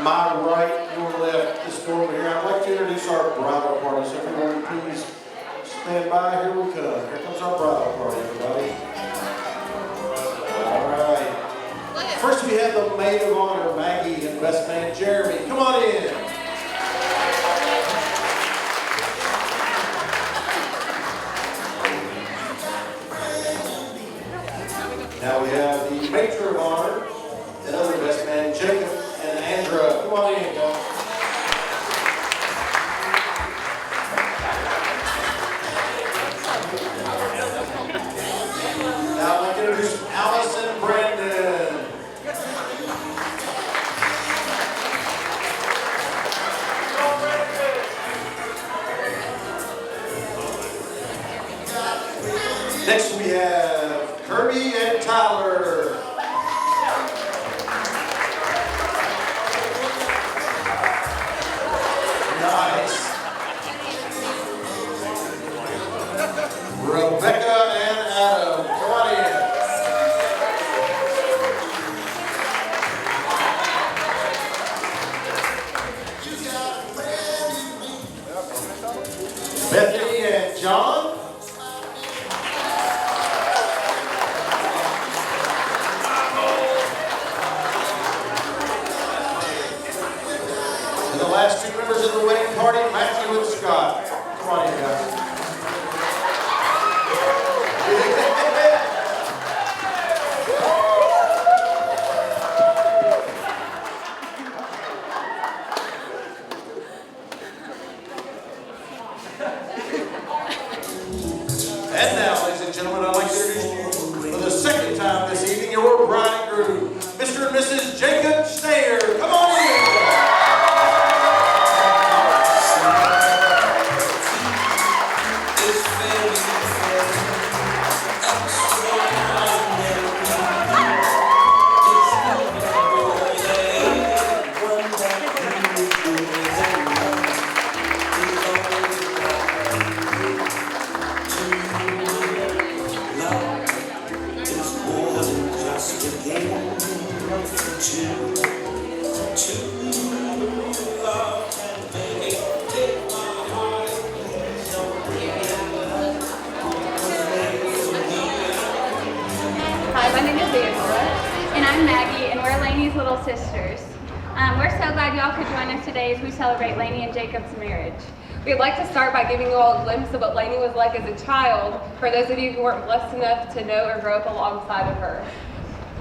my right, your left, this door over here. I'd like to introduce our bridal party. So everyone, please stand by. Here we come. Here comes our bridal party, everybody. All right. First, we have the maid of honor, Maggie, and best man, Jeremy. Come on in. Now we have the matron of honor, and other best man, Jacob and Andra. Come on in, guys. Now I'd like to introduce Alice and Brandon. Next we have Kirby and Tyler. Nice. Rebecca and Adam. Come on in. Bethany and John. And the last two members of the wedding party, Matthew and Scott. Come on in, guys. And now, ladies and gentlemen, I'd like to introduce you for the second time this evening, your bride and groom, Mr. and Mrs. Jacob Stayer. Come on in. Hi, my name is Leonora, and I'm Maggie, and we're Laynie's little sisters. We're so glad y'all could join us today as we celebrate Laynie and Jacob's marriage. We'd like to start by giving you all a glimpse of what Laynie was like as a child, for those of you who weren't blessed enough to know or grow up alongside of her.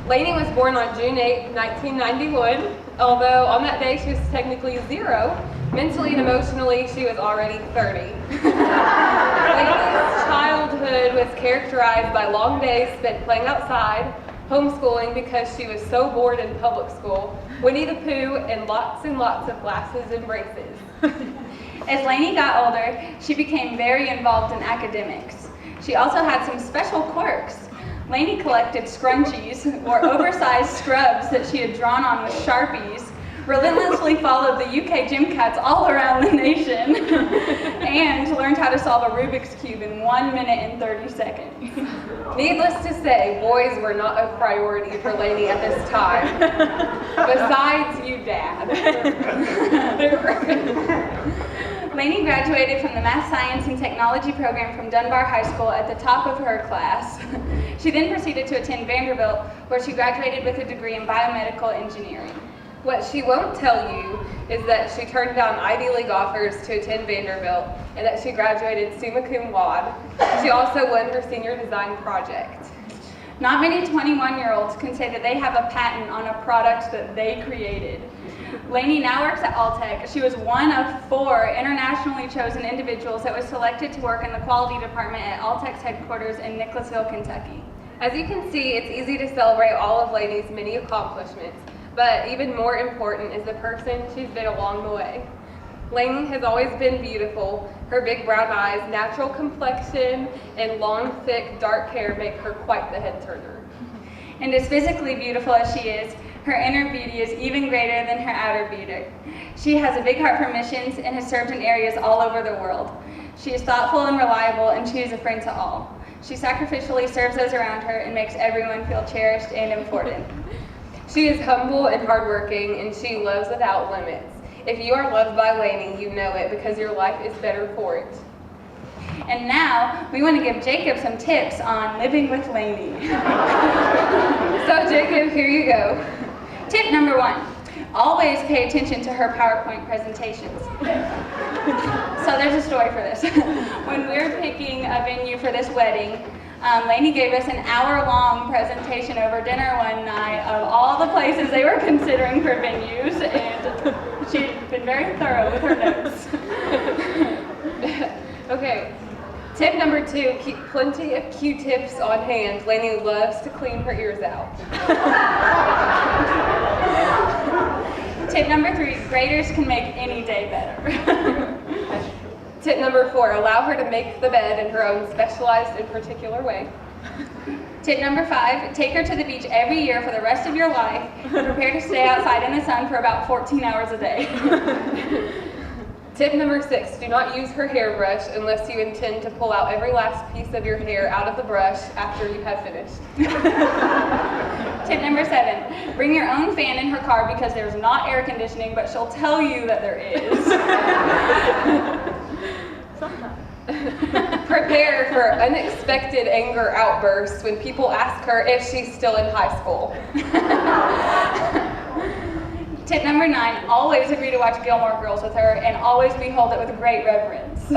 Laynie was born on June 8, 1991, although on that day she was technically 0. Mentally and emotionally, she was already 30. Laynie's childhood was characterized by long days spent playing outside, homeschooling because she was so bored in public school, Winnie the Pooh, and lots of glasses and braces. As Laynie got older, she became very involved in academics. She also had some special quirks. Laynie collected scrunchies, or oversized scrubs that she had drawn on with Sharpies, relentlessly followed the UK gym cats all around the nation, and learned how to solve a Rubik's Cube in 1 minute and 30 seconds. Needless to say, boys were not a priority for Laynie at this time. Besides you, Dad. Laynie graduated from the Math, Science, and Technology program from Dunbar High School at the top of her class. She then proceeded to attend Vanderbilt, where she graduated with a degree in biomedical engineering. What she won't tell you is that she turned down Ivy League offers to attend Vanderbilt and that she graduated summa cum laude. She also won her senior design project. Not many 21-year-olds can say that they have a patent on a product that they created. Laynie now works at Alltech. She was one of 4 internationally chosen individuals that was selected to work in the quality department at Alltech's headquarters in Nicholasville, Kentucky. As you can see, it's easy to celebrate all of Laynie's many accomplishments, but even more important is the person she's been along the way. Laynie has always been beautiful. Her big brown eyes, natural complexion, and long, thick, dark hair make her quite the head turner. And as physically beautiful as she is, her inner beauty is even greater than her outer beauty. She has a big heart for missions and has served in areas all over the world. She is thoughtful and reliable, and she is a friend to all. She sacrificially serves those around her and makes everyone feel cherished and important. She is humble and hardworking, and she loves without limits. If you are loved by Laynie, you know it because your life is better for it. And now, we want to give Jacob some tips on living with Laynie. So Jacob, here you go. Tip number 1, always pay attention to her PowerPoint presentations. So there's a story for this. When we were picking a venue for this wedding, Laynie gave us an hour-long presentation over dinner one night of all the places they were considering for venues, and she'd been very thorough with her notes. Okay, tip number 2, keep plenty of Q-tips on hand. Laynie loves to clean her ears out. Tip number 3, graders can make any day better. Tip number 4, allow her to make the bed in her own specialized and particular way. Tip number 5, take her to the beach every year for the rest of your life and prepare to stay outside in the sun for about 14 hours a day. Tip number 6, do not use her hairbrush unless you intend to pull out every last piece of your hair out of the brush after you have finished. Tip number 7, bring your own fan in her car because there's not air conditioning, but she'll tell you that there is. Prepare for unexpected anger outbursts when people ask her if she's still in high school. Tip number 9, always agree to watch Gilmore Girls with her and always behold it with great reverence.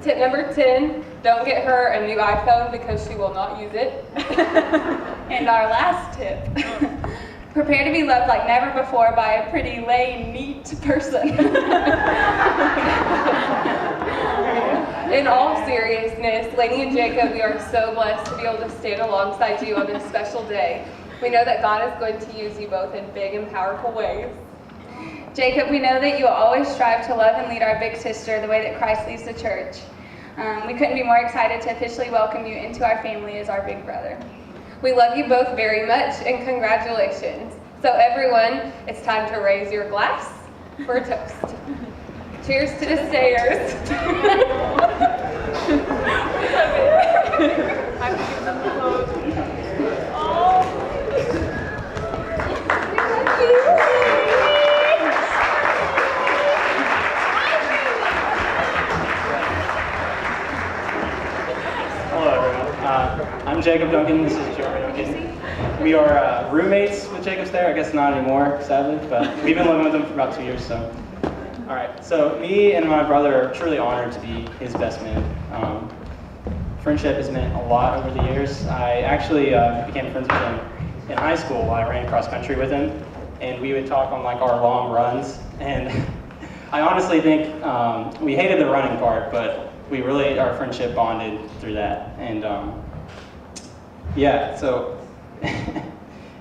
Tip number 10, don't get her a new iPhone because she will not use it. And our last tip, prepare to be loved like never before by a pretty, neat person. In all seriousness, Laynie and Jacob, we are so blessed to be able to stand alongside you on this special day. We know that God is going to use you both in big and powerful ways. Jacob, we know that you will always strive to love and lead our big sister the way that Christ leads the church. We couldn't be more excited to officially welcome you into our family as our big brother. We love you both very much, and congratulations. So everyone, it's time to raise your glass for a toast. Cheers to the Stayers. Hello everyone. I'm Jacob Duncan, this is Joey Duncan. We are roommates with Jacob Stayer, I guess not anymore, sadly, but we've been living with him for about 2 years, so. Alright, so me and my brother are truly honored to be his best man. Friendship has meant a lot over the years. I actually became friends with him in high school while I ran cross country with him, and we would talk on like our long runs, and I honestly think we hated the running part, but we really, our friendship bonded through that, and yeah, so,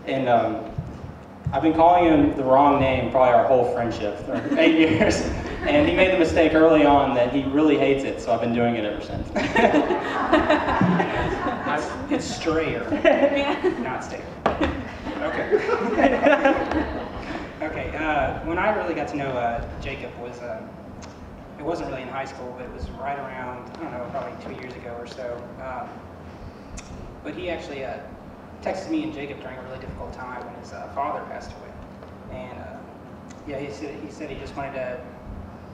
and I've been calling him the wrong name probably our whole friendship, for 8 years, and he made the mistake early on that he really hates it, so I've been doing it ever since. It's Strayer, not Stayer. Okay. Okay, when I really got to know Jacob was, it wasn't really in high school, but it was right around, I don't know, probably 2 years ago or so. But he actually texted me and Jacob during a really difficult time when his father passed away. And yeah, he said he just wanted to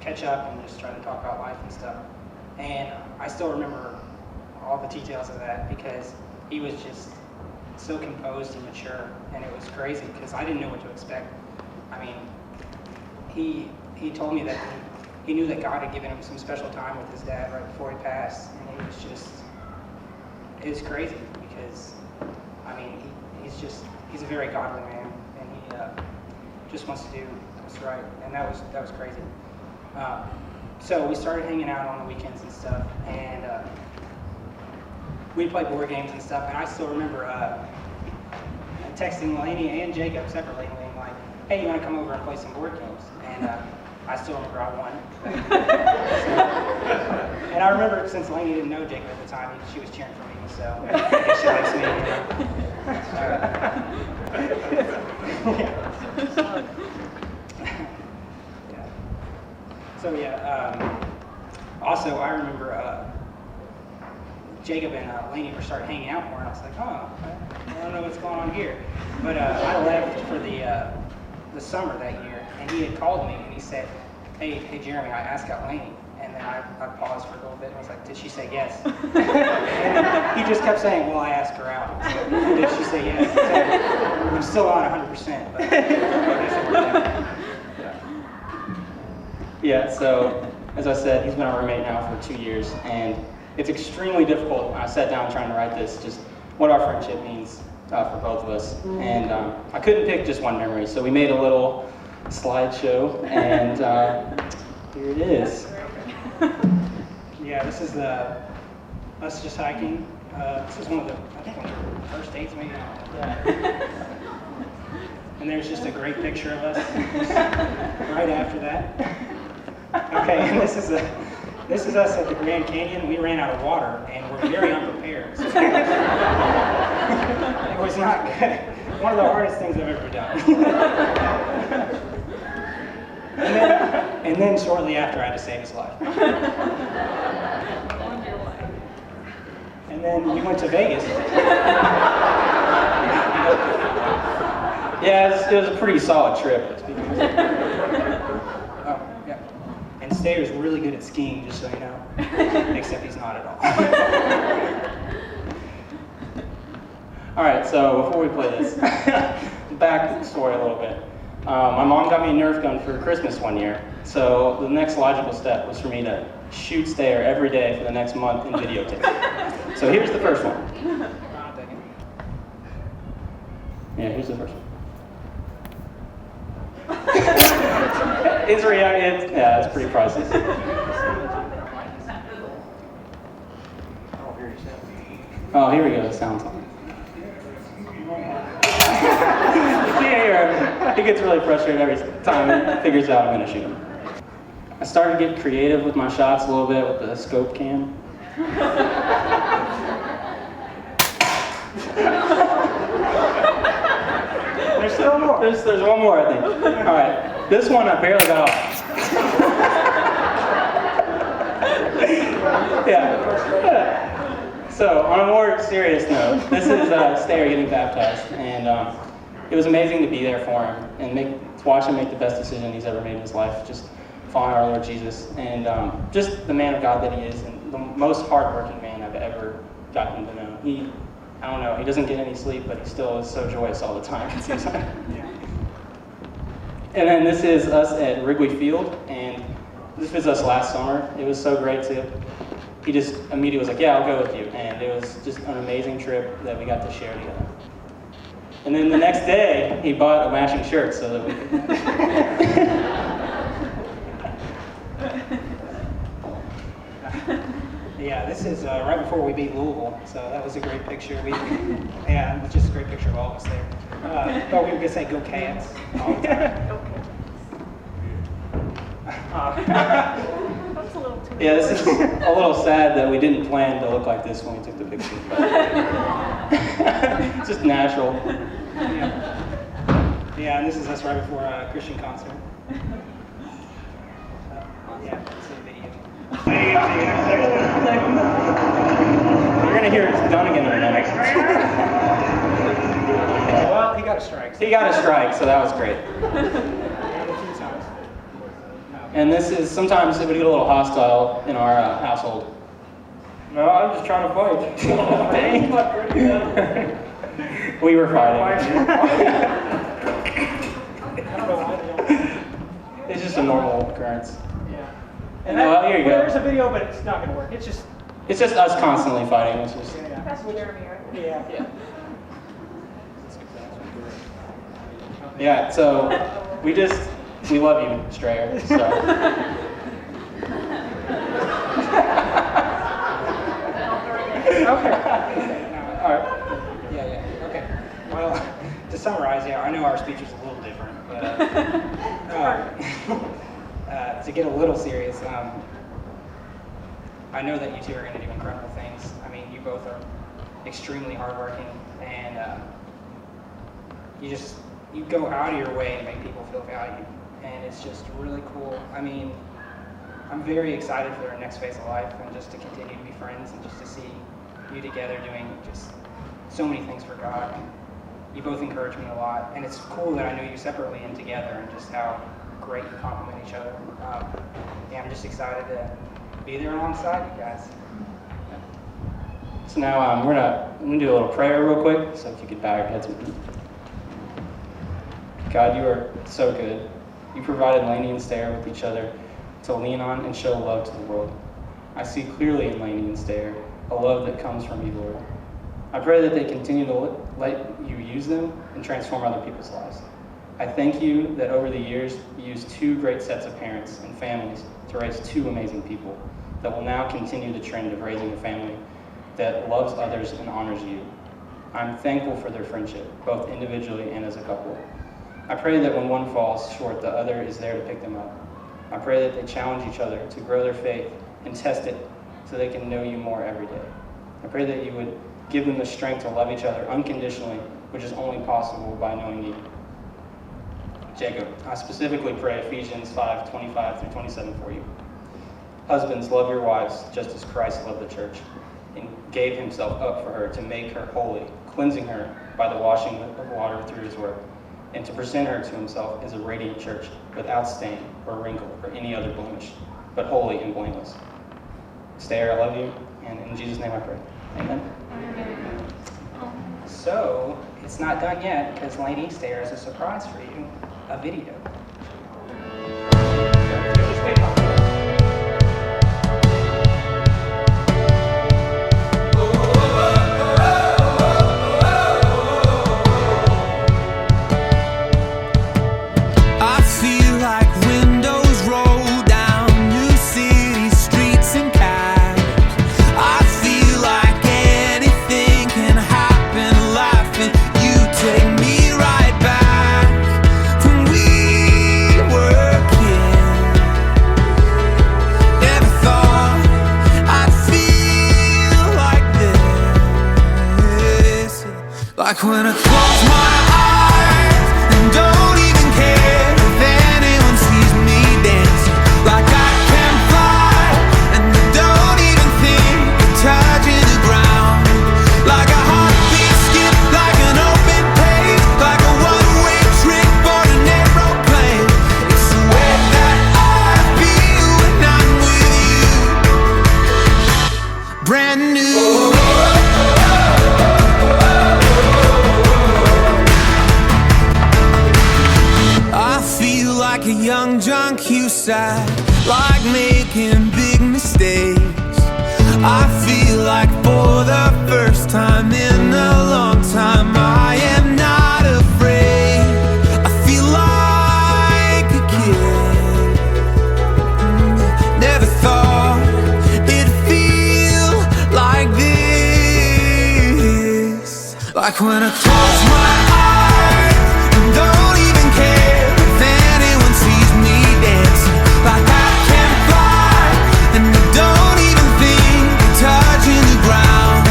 catch up and just try to talk about life and stuff. And I still remember all the details of that because he was just so composed and mature, and it was crazy because I didn't know what to expect. I mean, he told me that he knew that God had given him some special time with his dad right before he passed, and it was crazy because, I mean, he's a very godly man, and he just wants to do what's right, and that was crazy. So we started hanging out on the weekends and stuff, and we'd play board games and stuff, and I still remember texting Laynie and Jacob separately and being like, hey, you want to come over and play some board games? And I still remember I won. And I remember since Laynie didn't know Jacob at the time, she was cheering for me, so I guess she likes me. Yeah. So yeah, also I remember Jacob and Laynie were started hanging out more, and I was like, oh, I don't know what's going on here. But I left for the summer that year, and he had called me and he said, hey Jeremy, I asked out Laynie. And then I paused for a little bit and was like, did she say yes? And he just kept saying, well, I asked her out. So, did she say yes? So, I'm still not 100%, but I guess it worked out. Yeah, so as I said, he's been our roommate now for 2 years, and it's extremely difficult. I sat down trying to write this, just what our friendship means for both of us. And I couldn't pick just one memory, so we made a little slideshow, and here it is. Yeah, this is us just hiking. This is one of the first dates maybe. Yeah. And there's just a great picture of us right after that. Okay, and this is us at the Grand Canyon. We ran out of water and we're very unprepared. So it was not good. One of the hardest things I've ever done. And then shortly after, I had to save his life. And then we went to Vegas. Yeah, it was a pretty solid trip. Oh, yeah. And Stayer's really good at skiing, just so you know. Except he's not at all. All right, so before we play this, back story a little bit. My mom got me a Nerf gun for Christmas one year, so the next logical step was for me to shoot Stayer every day for the next month and videotape it. So here's the first one. Yeah, here's the first one. His reaction, yeah, it's pretty priceless. Oh, here we go, the sound song. You can't hear him. He gets really frustrated every time he figures out I'm going to shoot him. I started to get creative with my shots a little bit with the scope cam. There's still more. There's one more, I think. All right, this one I barely got off. Yeah. So, on a more serious note, this is Stayer getting baptized, and it was amazing to be there for him and to watch him make the best decision he's ever made in his life, just following our Lord Jesus, and just the man of God that he is, and the most hardworking man I've ever gotten to know. I don't know, he doesn't get any sleep, but he still is so joyous all the time, it seems like. And then this is us at Wrigley Field, and this was us last summer. It was so great he just immediately was like, yeah, I'll go with you. And it was just an amazing trip that we got to share together. And then the next day, he bought a matching shirt so that we could. Yeah, this is right before we beat Louisville, so that was a great picture. Yeah, it was just a great picture of all of us there. Thought we were going to say go Cats all the time. Yeah, this is a little sad that we didn't plan to look like this when we took the picture. But it's just natural. Yeah, and this is us right before a Christian concert. Yeah, that's a video. You're going to hear Dunnigan in a minute. Well, he got a strike. He got a strike, so that was great. And this is, sometimes it would get a little hostile in our household. No, I'm just trying to fight. We were fighting. It's just a normal occurrence. Yeah. And here you go. There's a video, but it's not going to work. It's just us constantly fighting, which is. That's Jeremy, right? Yeah. Yeah, so we love you, Stayer. So. Okay. All right. Yeah. Okay. Well, to summarize, I know our speech was a little different, but to get a little serious, I know that you two are going to do incredible things. I mean, you both are extremely hardworking, and you go out of your way to make people feel valued, and it's just really cool. I mean, I'm very excited for their next phase of life, and just to continue to be friends, and just to see you together doing just so many things for God. You both encourage me a lot, and it's cool that I know you separately and together, and just how great you complement each other. Yeah, I'm just excited to be there alongside you guys. So now we're gonna do a little prayer real quick. So if you could bow your heads with me. God, you are so good. You provided Laynie and Stayer with each other to lean on and show love to the world. I see clearly in Laynie and Stayer a love that comes from you, Lord. I pray that they continue to let you use them and transform other people's lives. I thank you that over the years you used two great sets of parents and families to raise two amazing people that will now continue the trend of raising a family that loves others and honors you. I'm thankful for their friendship, both individually and as a couple. I pray that when one falls short, the other is there to pick them up. I pray that they challenge each other to grow their faith and test it so they can know you more every day. I pray that you would give them the strength to love each other unconditionally, which is only possible by knowing you. Jacob, I specifically pray Ephesians 5:25 through 27 for you. Husbands, love your wives just as Christ loved the church and gave himself up for her to make her holy, cleansing her by the washing of water through his word, and to present her to himself as a radiant church without stain or wrinkle or any other blemish, but holy and blameless. Stayer, I love you, and in Jesus' name I pray. Amen. So, it's not done yet, because Laynie Stayer has a surprise for you, a video. I feel like windows roll down new city streets and cabs. I feel like anything can happen in life, and you take me right back from we were kids. Never thought I'd feel like this. Like when I close my eyes and don't even care if anyone sees me dancing. Like I can fly and I don't even think of touching the ground. Like a heartbeat skip, like an open page, like a one-way trip on an aeroplane. It's the way that I feel when I'm with you. Brand new. I feel like a young John Cusack, like making big mistakes. I feel like for the first time in a long time I am not afraid. I feel like a kid. Never thought it'd feel like this. Like when I close my eyes and don't even care if anyone sees me dancing. Like I can fly and I don't even think of touching the ground.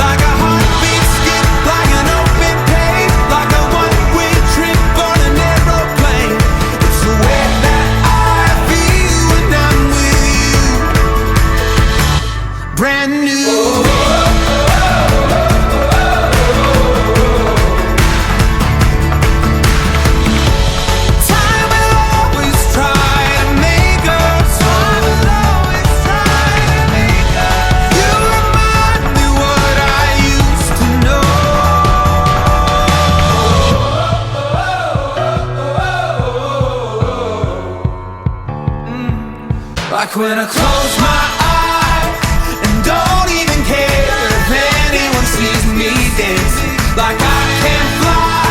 Like a heartbeat skip, like an open page, like a one-way trip on an aeroplane. It's the way that I feel when I'm with you. Brand new. Time will always try to make us. Time will always try to make us. You remind me what I used to know. Like when I close my eyes and don't even care if anyone sees me dancing. Like I can fly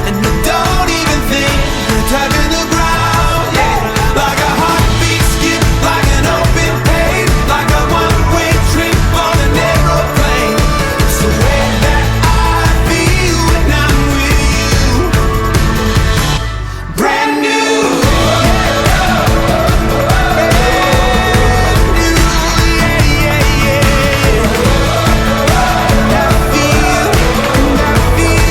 and I don't even think of touching the ground. Yeah. Like a heartbeat skip, like an open page, like a one-way trip on an aeroplane. It's the way that I feel when I'm with you. Brand new. I feel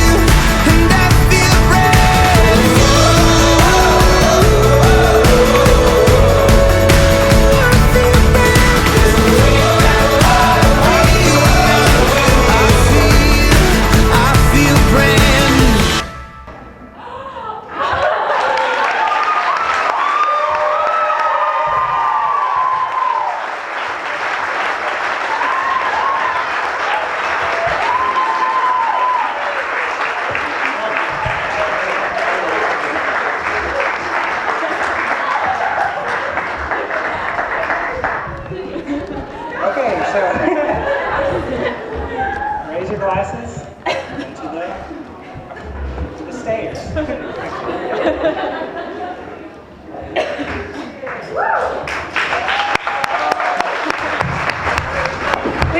We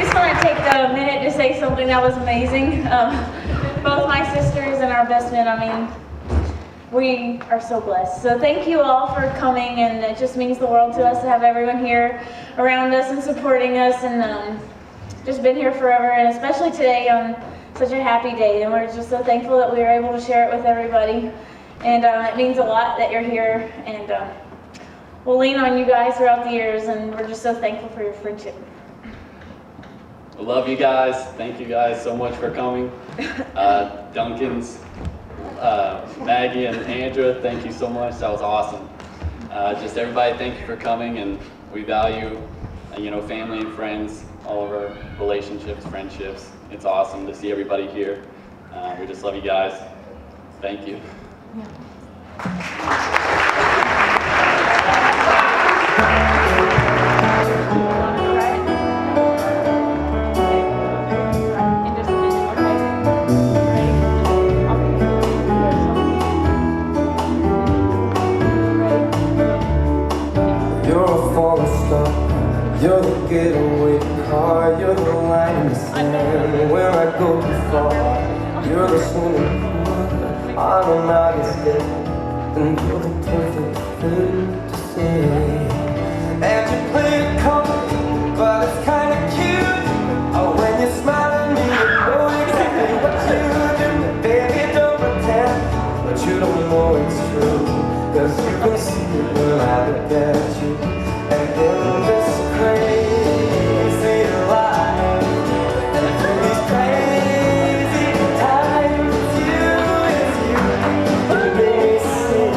just want to take a minute to say something that was amazing. Both my sisters and our best men, I mean, we are so blessed. So thank you all for coming, and it just means the world to us to have everyone here around us and supporting us, and just been here forever, and especially today on such a happy day. And we're just so thankful that we were able to share it with everybody. And it means a lot that you're here, and we'll lean on you guys throughout the years, and we're just so thankful for your friendship. I love you guys. Thank you guys so much for coming. Duncan's, Maggie and Andrea, thank you so much. That was awesome. Just everybody, thank you for coming, and we value, family and friends, all of our relationships, friendships. It's awesome to see everybody here. We just love you guys. Thank you. You're a falling star, you're the getaway car, you're the line in the sand where I go too far. You're the swimming pool on an August day, and you're the perfect thing to say. And you play it cold, but it's kinda cute. Oh, when you smile at me, you know exactly what you do. Baby, don't pretend, but you don't know it's true. 'Cause you can see it when I look at you. And in this crazy life, and through these crazy times, it's you. You make me sing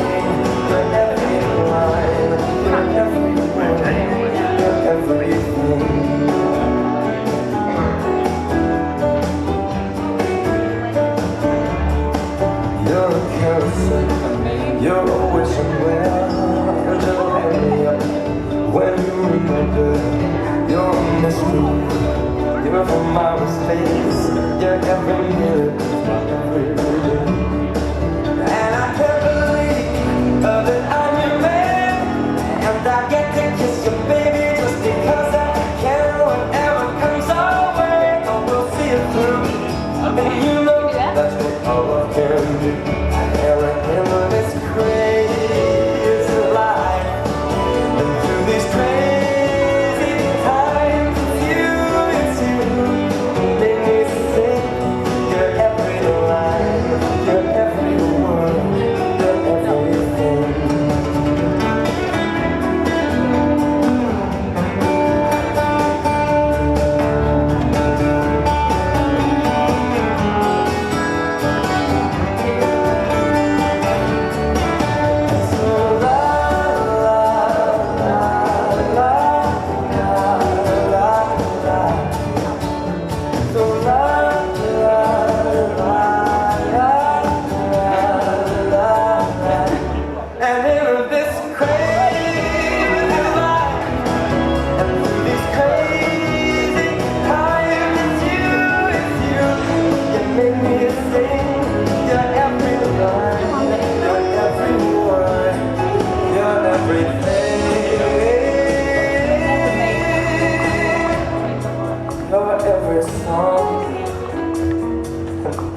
your every line, your every word, your everything. You're a carousel, you're always somewhere. You're just me up when you remember. You're a mystery, you're from outer space. You're every minute, every day. And I can't believe that I'm your man, and I get to kiss you, baby, just because I can. Whatever comes our way, oh, we'll see it through. And you know that's what all love can do. I remember this crazy life, and through these crazy times, it's you, make me sing your every line, your every word, your everything.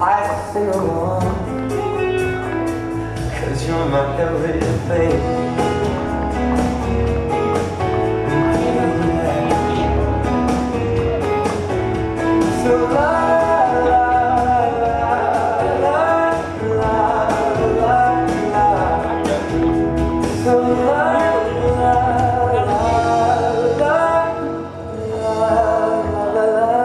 I sing along, 'cause you're my everything. So la la la la la la. So la la la la la la la.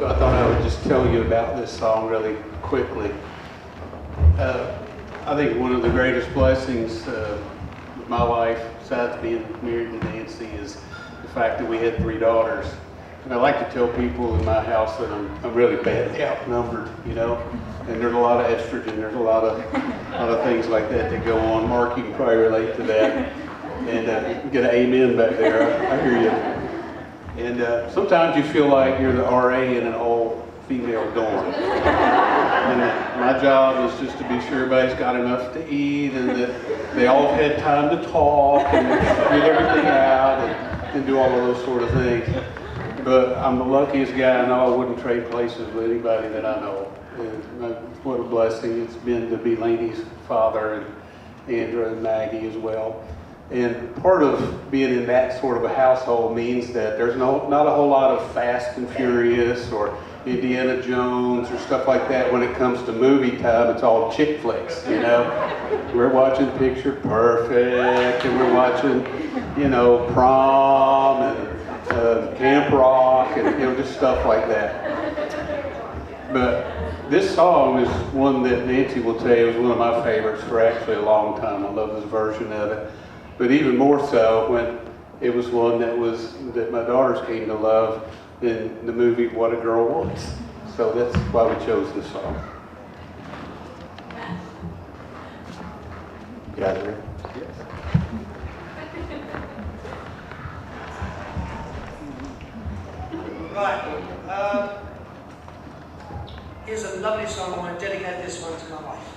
So I thought I would just tell you about this song really quickly. I think one of the greatest blessings of my life, besides being married to Nancy, is the fact that we had 3 daughters. And I like to tell people in my house that I'm really badly outnumbered, you know. And there's a lot of estrogen, there's a lot of things like that go on. Mark, you can probably relate to that. And get an amen back there. I hear you. And sometimes you feel like you're the RA in an all-female dorm. And my job is just to be sure everybody's got enough to eat and that they all have had time to talk and get everything out and do all of those sort of things. But I'm the luckiest guy I know. I wouldn't trade places with anybody that I know. And what a blessing it's been to be Laynie's father and Andra and Maggie as well. And part of being in that sort of a household means that there's not a whole lot of Fast and Furious or Indiana Jones or stuff like that when it comes to movie time. It's all chick flicks, you know. We're watching Picture Perfect and we're watching, you know, Prom and Camp Rock and, you know, just stuff like that. But this song is one that Nancy will tell you was one of my favorites for actually a long time. I love this version of it. But even more so when it was one that my daughters came to love in the movie What a Girl Wants. So that's why we chose this song. You guys ready? Yes. Right. Here's a lovely song. I want to dedicate this one to my wife.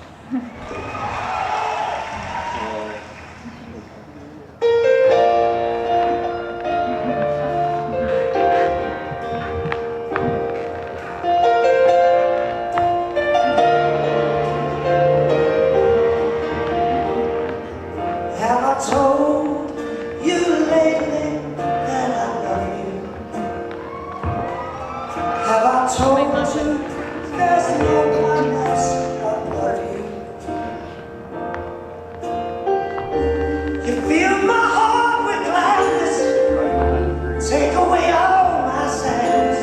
Have I told you lately that I love you? Have I told you there's no one else above you? You fill my heart with gladness, take away all my sadness,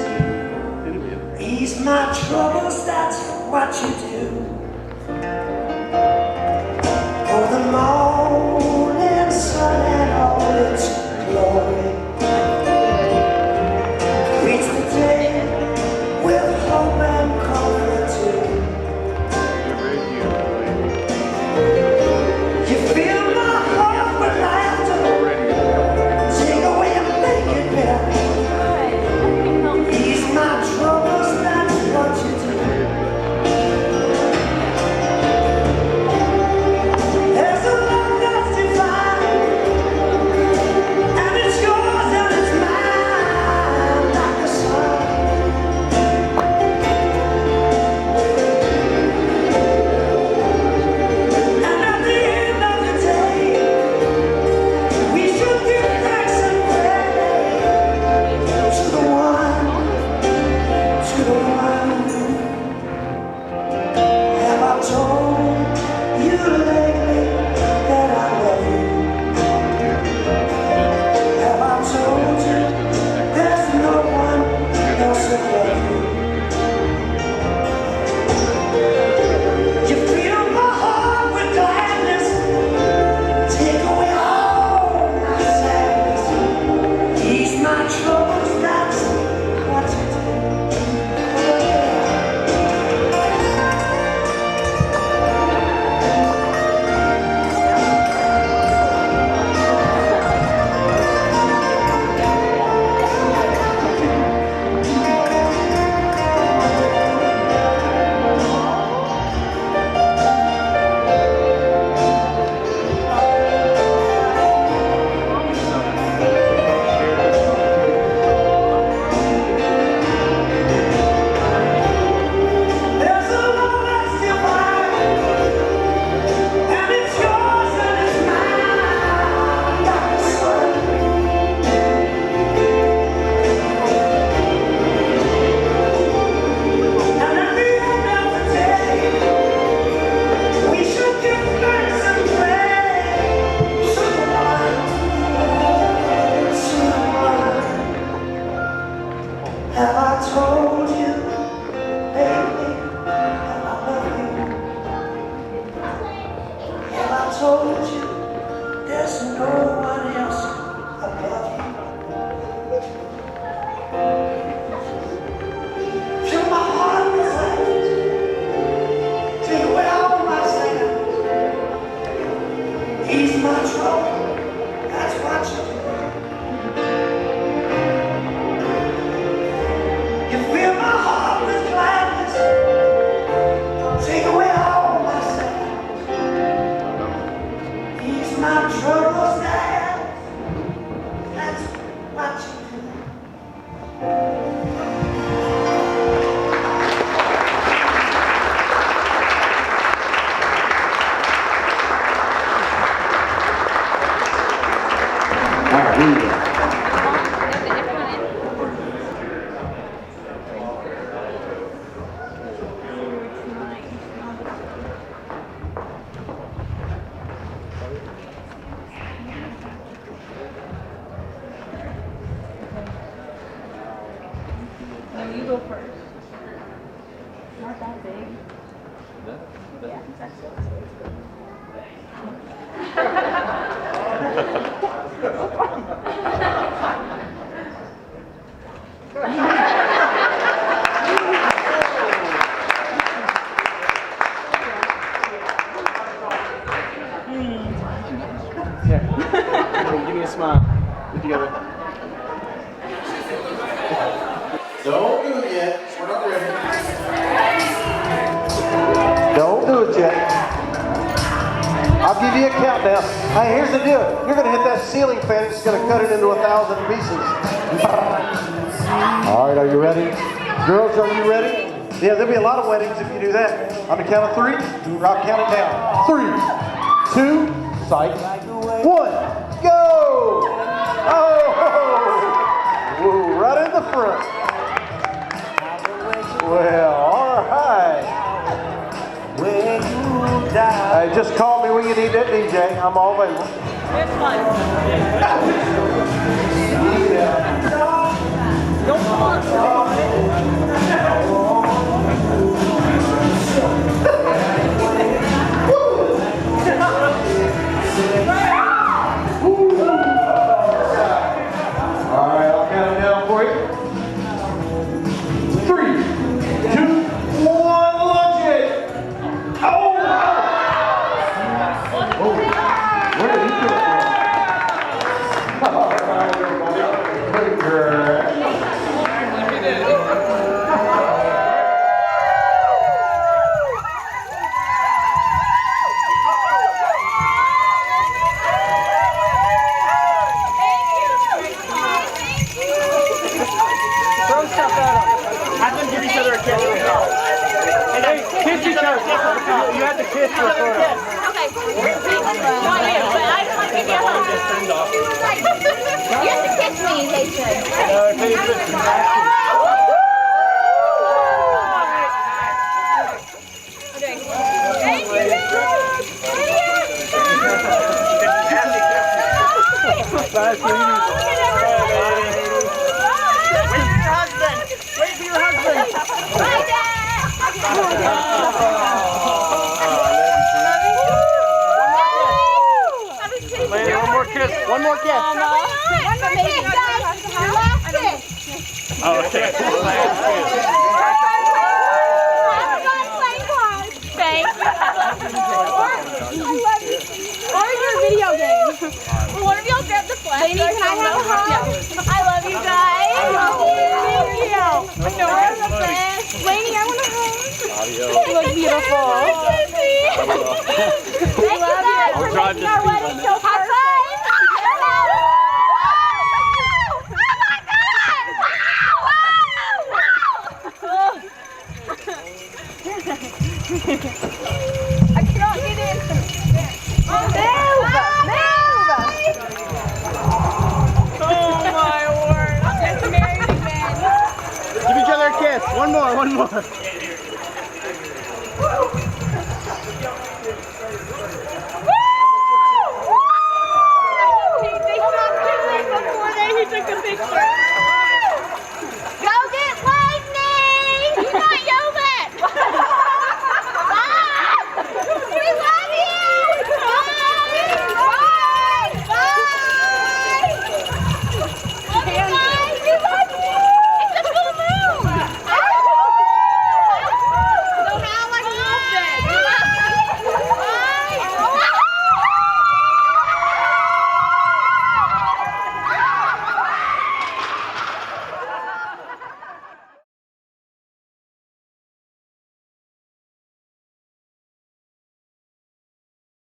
ease my troubles, that's what you do. For the morning sun and all its glory, greets the day with hope and comfort too. You fill my heart with laughter, take away and make it better, ease my troubles, that's what you do. There's a love that's divine, and it's yours and it's mine, like the sun. And at the end of the day, we should give thanks and praise to the one. Have I told you lately that I love you? Have I told you there's no one else above you? You fill my heart with gladness, take away all my sadness, ease my troubles, that's what you do. There's a love that's divine, and it's yours and it's mine, like the sun. And at the end of the day, we should give thanks and praise to the one. Have I told you told you there's no one else above you. Fill my heart with light. Take away all my sins. Ease my trouble. That's what you do. You fill my heart with gladness. Take away all my sins. Ease my troubles. That's what you do. You go first. Not that big. Yeah, that's it. Give me a smile. Get together. Don't do it yet. We're not ready. Don't do it yet. I'll give you a countdown. Hey, here's the deal. You're going to hit that ceiling fan. It's going to cut it into 1,000 pieces. All right, are you ready? Girls, are you ready? Yeah, there'll be a lot of weddings if you do that. On the count of 3, I'll count it down. 3, 2, sight, 1, go! Oh! Whoa, right in the front. Well, all right. Hey, just call me when you need that DJ. I'm all available. It's fun. Don't All right, I'll count it down for you. 3, 2, 1, launch it! Oh! Where did he come from? All right, everybody. Good girl. Throw stuff at them. Have them give each other a kiss. And then kiss each other. You have to kiss for a photo. Okay. Not you, but I just want to give you a hug. You have to kiss me, they said. Okay. Thank you. Bye, sweetie. Wait for your husband. Bye, Dad. Laynie, one more kiss. One more kiss. One more kiss, guys. Last kiss. Oh, okay. Thanks. Or your video game. Will one of y'all grab the flag? Laynie, can I have a hug? I love you guys. Thank you. No, we're the best. Laynie, I want a hug. You look beautiful. Thank you guys for making our wedding so perfect. I cannot get in. Move! Oh my word. Let's married again. Give each other a kiss. One more. They stopped kissing before he took a picture.